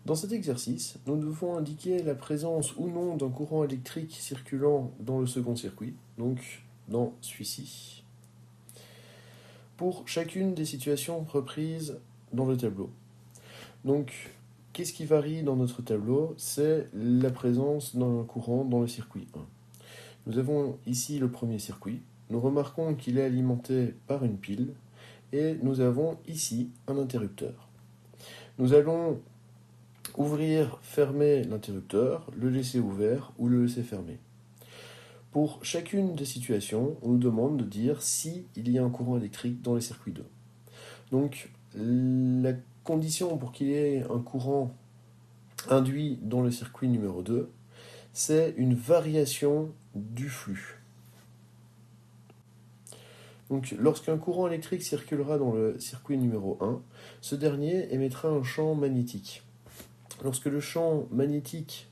Dans cet exercice, nous devons indiquer la présence ou non d'un courant électrique circulant dans le second circuit, donc dans celui-ci, pour chacune des situations reprises dans le tableau. Donc, qu'est-ce qui varie dans notre tableau? C'est la présence d'un courant dans le circuit 1. Nous avons ici le premier circuit. Nous remarquons qu'il est alimenté par une pile et nous avons ici un interrupteur. Nous allons ouvrir, fermer l'interrupteur, le laisser ouvert ou le laisser fermé. Pour chacune des situations, on nous demande de dire si il y a un courant électrique dans le circuit 2. Donc, la condition pour qu'il y ait un courant induit dans le circuit numéro 2, c'est une variation du flux. Donc, lorsqu'un courant électrique circulera dans le circuit numéro 1, ce dernier émettra un champ magnétique. Lorsque le champ magnétique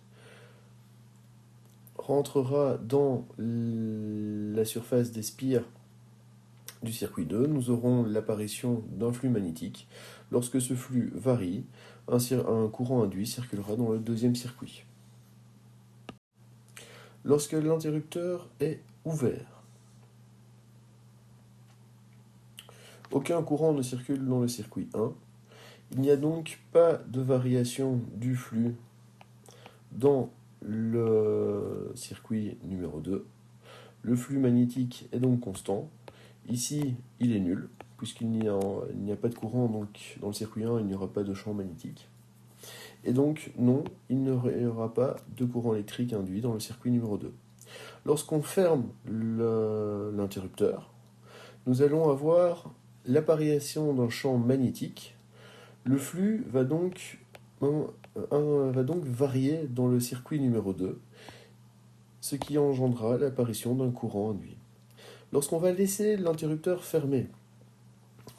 rentrera dans la surface des spires du circuit 2, nous aurons l'apparition d'un flux magnétique. Lorsque ce flux varie, un courant induit circulera dans le deuxième circuit. Lorsque l'interrupteur est ouvert, aucun courant ne circule dans le circuit 1. Il n'y a donc pas de variation du flux dans le circuit numéro 2. Le flux magnétique est donc constant. Ici, il est nul, puisqu'il n'y a pas de courant, donc dans le circuit 1, il n'y aura pas de champ magnétique. Et donc, non, il n'y aura pas de courant électrique induit dans le circuit numéro 2. Lorsqu'on ferme l'interrupteur, nous allons avoir l'apparition d'un champ magnétique. Le flux va donc varier dans le circuit numéro 2, ce qui engendrera l'apparition d'un courant induit. Lorsqu'on va laisser l'interrupteur fermé,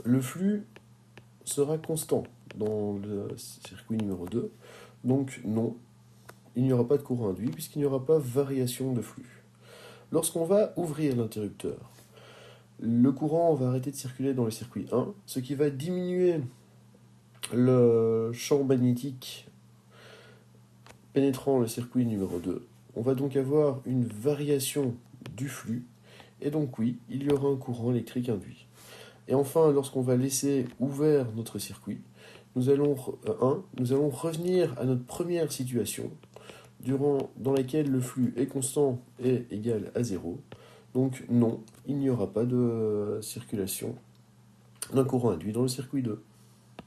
le flux sera constant dans le circuit numéro 2, donc non, il n'y aura pas de courant induit puisqu'il n'y aura pas variation de flux. Lorsqu'on va ouvrir l'interrupteur, le courant va arrêter de circuler dans le circuit 1, ce qui va diminuer le champ magnétique pénétrant le circuit numéro 2. On va donc avoir une variation du flux, et donc oui, il y aura un courant électrique induit. Et enfin, lorsqu'on va laisser ouvert notre circuit, nous allons revenir à notre première situation, dans laquelle le flux est constant et égal à 0. Donc non, il n'y aura pas de circulation d'un courant induit dans le circuit 2.